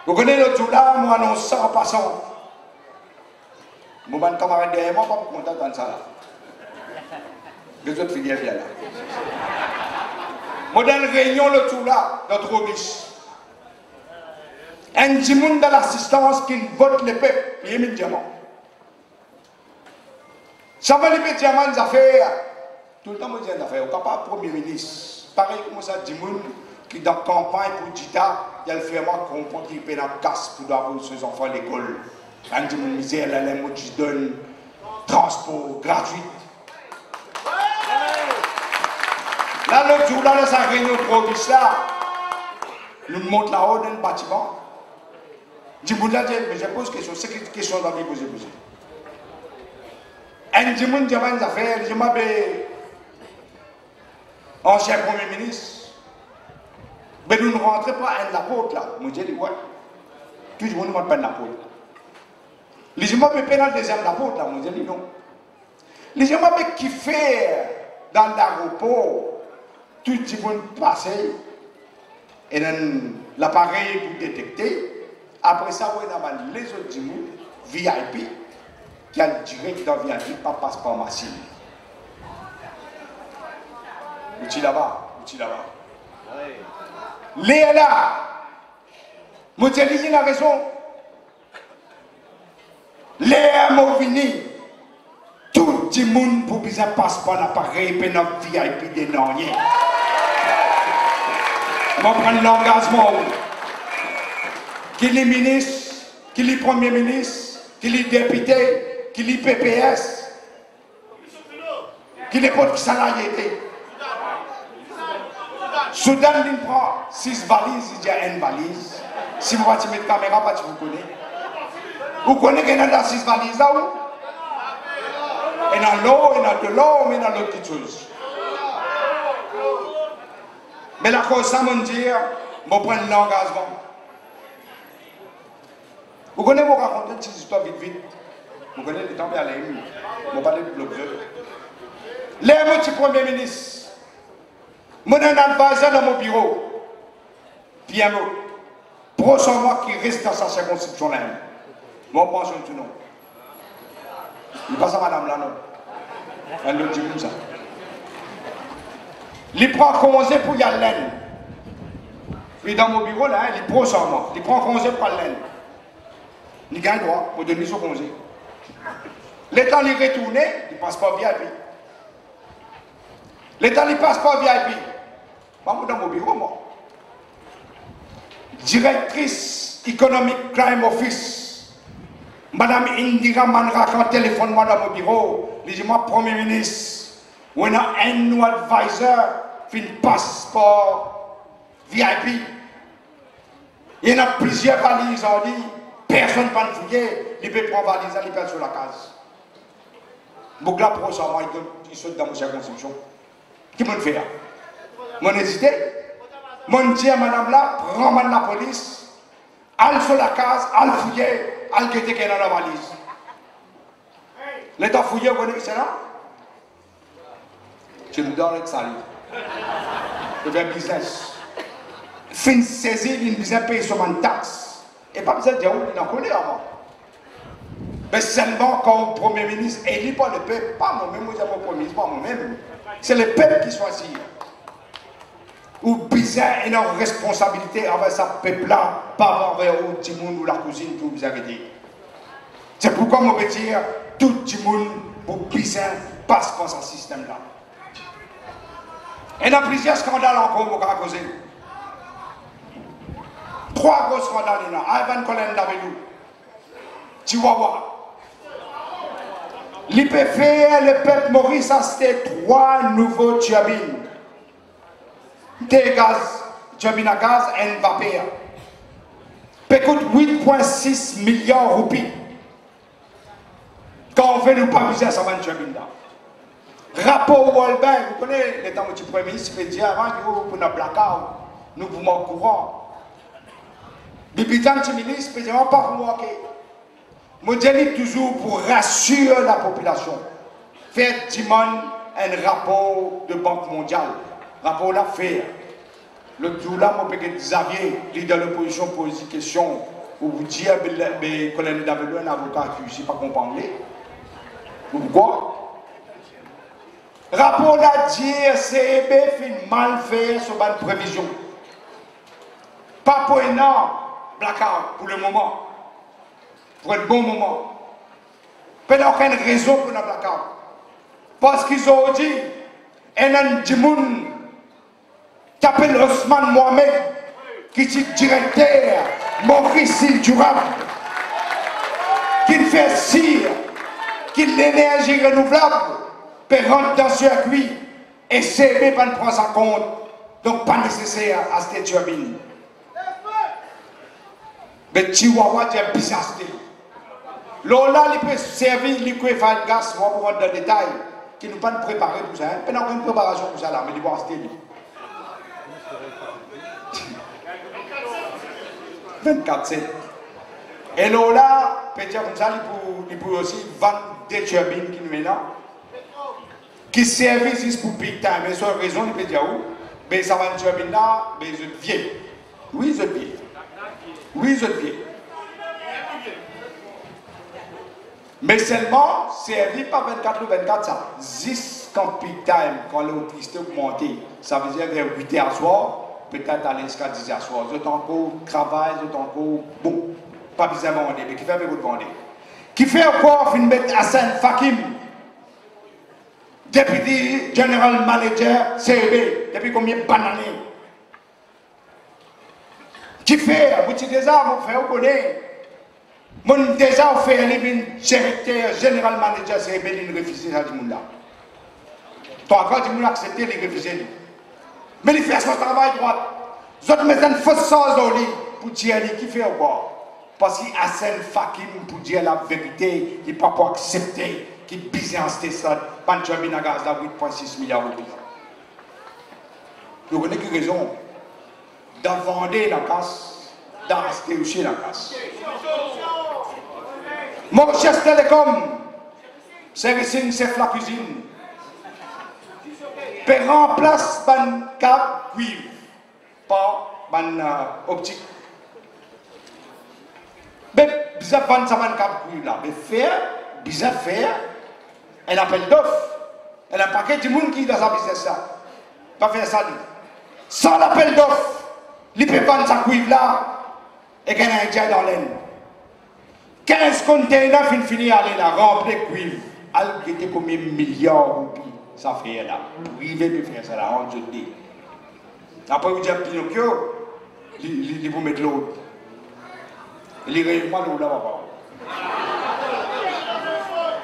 Speaker 2: Vous connaissez le tout là, moi, non, sans passant. Mon camarade derrière moi, pas pour content dans ça là. Les autres filières viennent là. Moi, dans la réunion, le tout là, notre riche. Un djimoun dans l'assistance qui vote le peuple, il y a mis diamant. Ça va les diamants des affaires. Tout le temps, je dis des affaires. Au capable Premier ministre, pareil comme ça, djimoun qui dans la campagne pour Dita, il y a le fait moi comprendre qu'il paie la casse pour avoir ses enfants à l'école. Un djimoun misère, là, les mots qui donnent transport gratuit. Là, l'autre jour, là, sa réunion provinciale, là, nous montre là-haut dans le bâtiment. Djimoun a dit, mais je pose une question, c'est une question dans la poser. Un Djimoun dit, des affaires, je m'appelle ancien Premier ministre. Mais nous ne rentrons pas à l'apôtre là. Moi j'ai dit, ouais. Tout le monde ne monte pas l'apôtre. Les gens m'appellent dans le deuxième l'apôtre là. Moi j'ai dit non. Les gens m'appellent qui fait dans l'aéroport, tout le monde passe et dans l'appareil pour détecter. Après ça, on a les autres djimoun, VIP, qui a direct dans VIP, pas passeport massif. Outil là-bas, outil là-bas. Les là, moi je dis la raison. Les Movini, tout le monde pour bien passer par l'appareil, puis notre VIP des noyés. Je prends l'engagement. Qu'il est ministre, qu'il est premier ministre, qu'il est député, qu'il est PPS, qu'il est pas salarié. Soudan, il prend 6 valises, il dit une valise. Si vous voyez mettre caméra, pas vous connaissez. Vous connaissez qu'il y a 6 valises là où? Il y a l'eau, il y a de l'eau, mais il y a d'autres petites choses. Mais la cause, ça me dit, je prends l'engagement. Vous connaissez, vous racontez une petite histoire vite. Vous connaissez les temps à l'ému. Vous parlez de l'objet. Les petits premiers ministres. Je suis un advisor dans mon bureau. Puis un mot. Prochain mois qui reste dans sa circonscription là. Moi, je pense que non. Il passe à madame là, non. Elle le dit comme ça. Il prend congé pour y aller. Puis dans mon bureau là, il prend prochain mois. Il prend congé pour aller. Il gagne droit pour donner son congé. L'état il retourne, il passe pas VIP. L'état il passe pas VIP. Moi, dans mon bureau, moi. Directrice économique crime office. Madame Indira Manra, quand téléphone moi dans mon bureau, elle dit moi, Premier ministre, on a un nouveau advisor, fait un passeport VIP. Il y en a plusieurs valises, on dit, personne ne peut fouiller, il peut prendre valise, il peut sur la case. Donc là, prochainement, il saute dans mon circonscription. Qui m'a fait là? Mon hésité. Mon dit à madame là, prends la police, allez sur la case, allez fouiller, allez guetter qu'elle est dans la valise. L'état fouillé, vous connaissez c'est là? Je nous donne le salut. Je fais business. Fin saisir, il besoin de payer sur une taxe. Et pas besoin de dire où il en connaît avant. Mais seulement quand le Premier ministre élit par le peuple, pas moi-même, moi j'ai mon Premier ministre, pas moi-même. C'est le peuple qui choisit. Ou bizarre une responsabilité envers ce peuple-là, pas envers le petit monde ou la cousine que vous avez dit. C'est pourquoi on peut dire tout le petit monde pour bizarre passe par ce système-là. Et il y a plusieurs scandales encore pour causer. 3 gros scandales là. Ivan Colin Davidou, Chihuahua. L'IPFR, le peuple Maurice a acheté 3 nouveaux turbines. Des gaz, turbines à gaz et vapeur. Ça coûte 8,6 milliards de roupies. Quand on fait nous pas abuser à ça, une turbine là. Rapport World Bank, vous connaissez les temps où tu Premier ministre peut dire avant que nous avons blackout, nous pouvons au courant. Depuis tant que ministre, peut dire pas pour moi. Je dis toujours pour rassurer la population. Faites un rapport de Banque mondiale. Rapport là fait. Le jour là, mon petit Xavier, leader de l'opposition, pose une question. Vous vous dites, mais colonel Davidou, un avocat qui ne sait pas comprendre. Pourquoi? Rapport là dit, CEB fait mal faire sur une prévision. Pas pour un an, blackout, pour le moment. Pour un bon moment. Il n'y a aucune raison pour un blackout. Parce qu'ils ont dit, un Djimoun qui s'appelle Osman Mohamed, qui est directeur Maurice Durable, qui fait cire, qui est l'énergie renouvelable, peut rentrer dans ce circuit et CB ne prend ça compte. Donc pas nécessaire à cette turbine. Mais Chihuahua, c'est un business. Là, il peut servir liquide gaz, moi pour rentrer dans le détail, qui nous pas préparer pour ça. Il n'y a pas de préparation pour ça là, mais il va rester. 24/7. Et là, peut-être comme ça, il peut aussi vendre des turbines qui nous mènent là, qui servent pour big time. Mais sur raison, il peut dire où? Mais ça va une turbine là, mais je viens. Oui, je viens. Oui, je viens. Mais seulement, servi pas 24 ou 24 ça. 10 quand peak time, quand l'électricité augmente, ça veut dire vers 8h soir, peut-être aller jusqu'à 10 h soir. Vous êtes encore travail, vous êtes encore bon, pas besoin de demander, mais qui fait avec vous demander. Qui fait encore fin mettre Hassan Fakim, Deputy General Manager CEB, depuis combien d'années? Qui fait, vous avez déjà, vous faites, vous connaissez. Mon déjà fait un secrétaire général manager CEB, il refuse ça du monde là. Toi, quand tu m'as accepté, il refuse. Mais il fait son travail droit. Vous autres mettez une fausse sauce dans lui pour dire qui fait encore. Parce qu'il a Hassan Fakim pour dire la vérité, il ne peut pas accepter qu'il business de ça, pas de job in gaz là 8,6 milliards de rupies. Vous connaissez quelle raison de vendre la casse, d'acheter aussi la casse. Mauritius Telecom, servicing chef la cuisine, peut remplacer ban câble cuivre par ban optique. Mais bizarre vendre ça ban câble cuivre là, mais faire, bizarre faire, elle appelle d'offre, elle a un paquet de monde qui est dans sa business ça, pas faire ça lui. Sans l'appel d'offre, il peut vendre sa cuivre là et qu'elle a un jet dans l'aine. 15 containers fini à aller là, remplir de cuivre. Elle était combien de milliards de roupies ça fait là. Privé de faire ça là, on se dit. Après vous dites Pinocchio, il vous mettre l'autre. Il est réellement l'autre là-bas.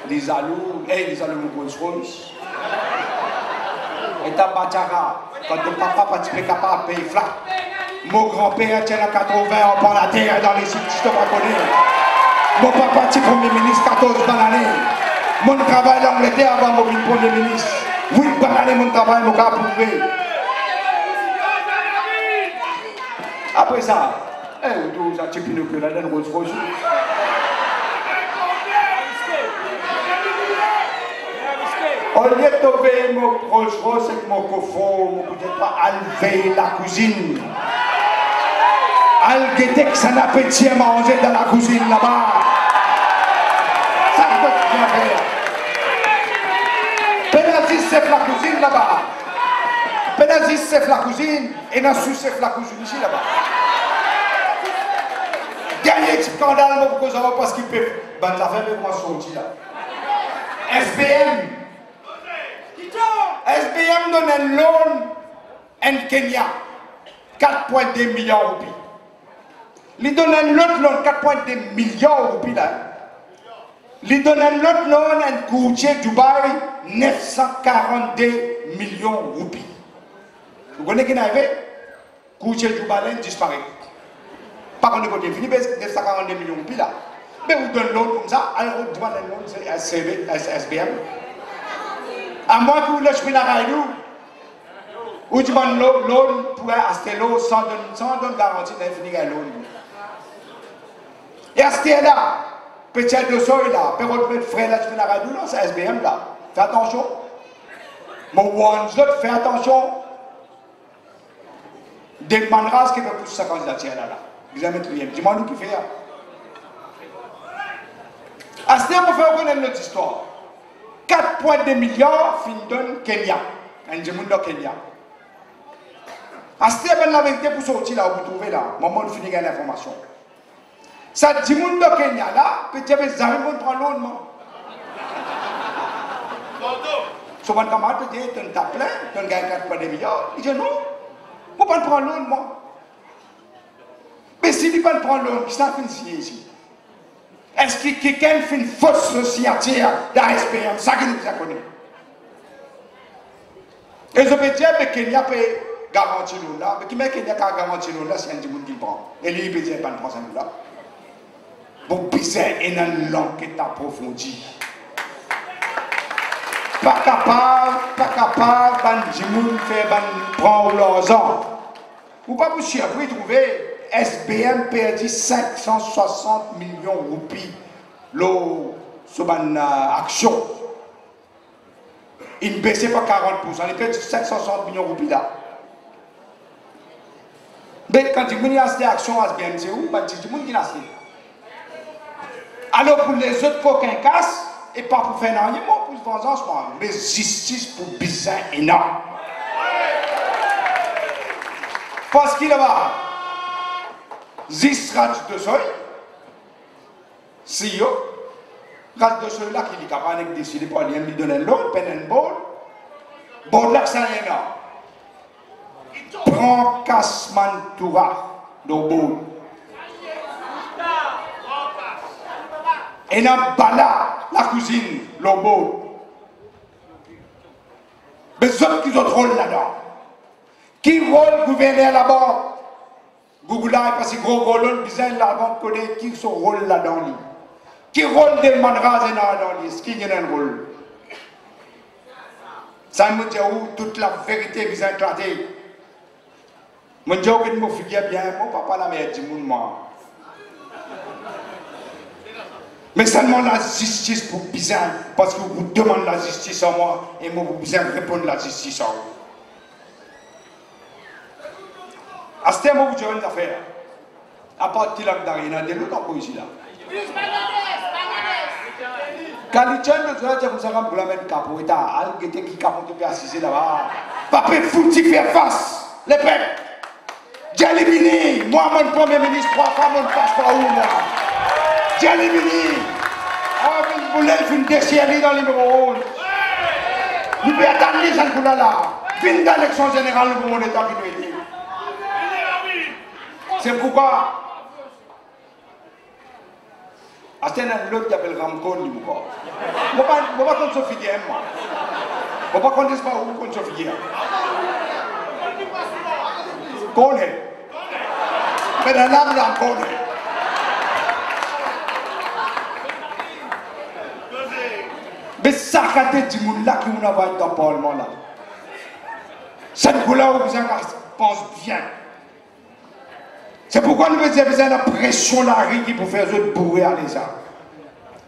Speaker 2: Les alous, les alous mon Rolls-Royce. Et ta Bachara, quand ton papa pas capable de payer flat. Mon grand-père tient à 80 ans pour la terre dans les sites, je ne pas connais. Mon papa est premier ministre 14 bananes. Mon travail en Angleterre avant mon premier ministre. 8 bananes mon travail, mon cas prouvé. Après ça, où ça tu peux que la donne rose rose. Au lieu de trouver mon rose rose avec mon coffre, je ne peux pas enlever la cuisine. Algueté que ça n'a pas de manger dans la cuisine là-bas. Ça peut bien faire. Pénazis c'est la cuisine là-bas. Pénazis c'est la cuisine et Nassou c'est la cuisine ici là-bas. Dernier scandale parce qu'ils peuvent. Ben ça fait comment sortir là. SBM donne un loan en Kenya. 4,2 milliards de roupies. Il donne un autre loan, 4,2 milliards de roupies là. Il donne un autre loan en courtier Dubaï, 942 millions de roupies. Vous connaissez qui est arrivé? Courtier Dubaï disparaît. Par contre, vous fini, 942 millions de roupies là. Mais vous donnez l'autre comme ça, alors vous donnez l'autre, c'est SBM. À moins que vous lâchez la raïdou, ou tu donnes l'autre pour acheter l'eau sans donner garantie d'infinir l'eau. Et acheter là, petit de soleil là, peut-être mettre frais là, tu fais la raïdou, c'est SBM là. Fais attention. Mon one fais attention. Demandera ce qui veut pousser sa candidature là. Vous allez mettre rien. Dis-moi nous qui fait. Acheter pour faire connaître notre histoire. 4,2 milliards fin donne Kenya. Un Djimoundo Kenya. Acheter la vérité pour sortir là où vous trouvez là. Maman nous finit l'information. Ça Djimoundo Kenya là, peut-être que jamais vous prendre l'autre. So mon camarade peut dire, tu as plein, tu as gagné 4,2 milliards. Il dit non, je ne peux pas prendre l'autre moi. Mais s'il ne peut pas prendre l'autre, qui s'en fait ici? Est-ce que quelqu'un fait une fausse signature d'ASPM? Ça que nous connaissons. Et je peux dire que Kenya peut garantir nous là. Mais qui met Kenya qui a garanti nous là, c'est un monde qui prend. Et lui, il peut dire qu'il ne prend pas nous là. Pour bizarre, et dans une langue qui est approfondie. Pas capable, ban fait prendre l'argent. Ou pas pour chier, vous trouver. SBM perdit 560 millions de roupies sur une action. Il ne baissait pas 40%, il perdit 560 millions de roupies là. Mais quand il y a acheté action SBM, c'est où? Il y a qui acheté. Alors pour les autres coquins cassent, et pas pour faire rien, pour vengeance, mais justice pour bizarre énorme. Parce qu'il va 10 rats de soleil, si yo, rats de soleil là qui est capable de décider pour aller lui donner l'autre, peine un bol, bon là ça y est là. Prends casse-man toura dans le bol. Et dans bala la cuisine, le bol. Mais ceux qui ont rôle là-dedans. Qui rôle gouverneur là-bas? Google là, parce que gros colonne, bizarre là-bas, connaît qui son rôle là-dedans. Qui rôle des mandras là-dedans? Est-ce qu'il y a un rôle? Ça me dit où toute la vérité vient éclater. Mon Dieu, que me figure bien, mon papa la mère dit moi. Mais seulement la justice pour bizarre, parce que vous demandez la justice à moi, et moi vous bizarre répondre la justice à vous. À ce moment où vous avez une affaire, à partir de là, il y a de l'autre encore ici là. Quand les gens de Zola, vous savez, vous l'avez capoté, al qui est capoté assisé là-bas. Papa, faut-il faire face, les peuples. Djalibini, moi, mon premier ministre, 3 fois, mon passeport où moi. Djalibini, vous voulez une déchirée dans le numéro 11. Nous pouvons attendre les gens pour là. Fin d'élection générale, nous pouvons état qui nous dit. C'est pourquoi. C'est l'autre qui appelle Ramcon, il ne va pas contre Sophie Diem, moi. Je ne va pas contre où contre Sophie Diem. Connaît. Mais dans l'âme, là, connaît. Mais ça, quand tu dis là qui nous va être dans le Parlement là. C'est là où vous pense bien. C'est pourquoi nous avons besoin de la pression la rue pour faire autres bourrer à les gens.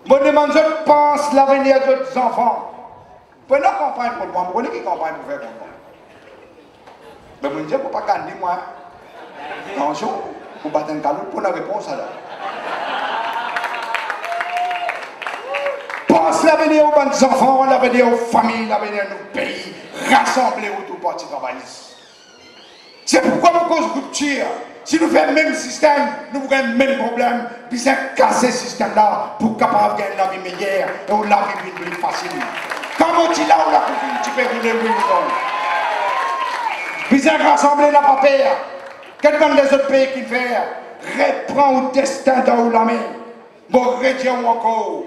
Speaker 2: Moi, je demande, je pense l'avenir de nos enfants. Prenez la campagne pour moi, prenez qui campagne pour faire campagne. Mais je ne peux pas gagner moi. Attention, pour battre un calot pour la réponse à là. Pense l'avenir aux enfants, l'avenir aux familles, l'avenir à nos pays, rassemblés autour du parti travailliste. C'est pourquoi nous causons rupture. Si nous faisons le même système, nous avons le même problème. Puis c'est casser ce système-là pour capable gagner la vie meilleure et on la vie plus facile. Quand on dit là, on la coupe un petit peu rouler plus vite. Puis c'est rassembler la papier. Quels sont les autres pays qui le font? Reprend au destin dans la main. Bon, retiens encore.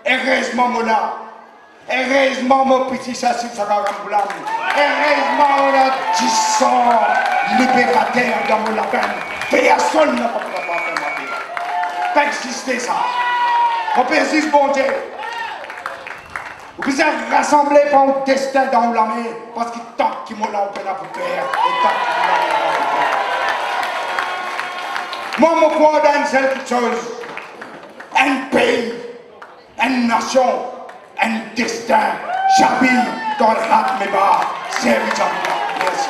Speaker 2: Heureusement, mon là. Heureusement, mon petit chassis, ça va rembouler. Heureusement, on a 10 ans libérateurs dans mon lapin. Personne n'a pas pu faire ma vie. Pas exister ça. On persiste, bon Dieu. Vous pouvez rassembler par un destin dans la main, parce que tant qu'il m'a là, on peut la pour faire. Et tant qu'il m'a là, on peut faire. Moi, je crois dans une seule chose. Un pays, une nation. Un destin, j'habille dans le rat mes bas, c'est Jamila. Merci.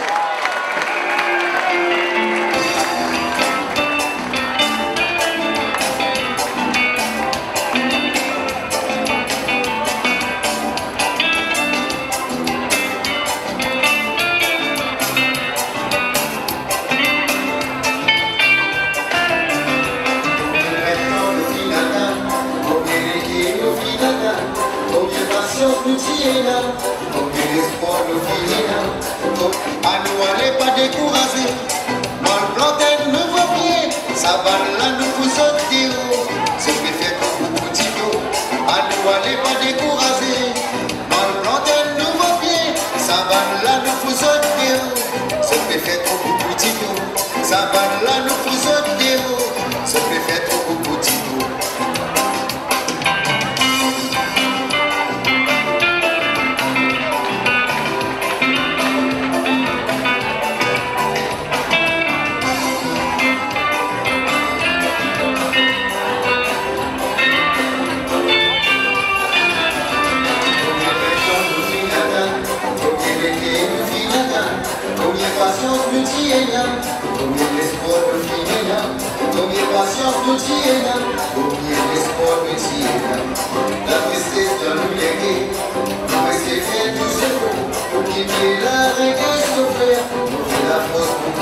Speaker 1: À nous aller pas décourager, mal planté nouveau pied, ça va là nous vous sortir, c'est fait faire comme petit dos. À nous aller pas décourager, mal planté nouveau pied, ça va là nous vous sortir, c'est fait faire comme petit dos. Ça va là nous vous sortir, c'est fait faire comme petit dos. Patience nous tient, oubliez l'espoir nous tient. La tristesse de nous léguer, nous rester faire tout ce qu'on pour quitter la règle souffrir, nous fait la force pour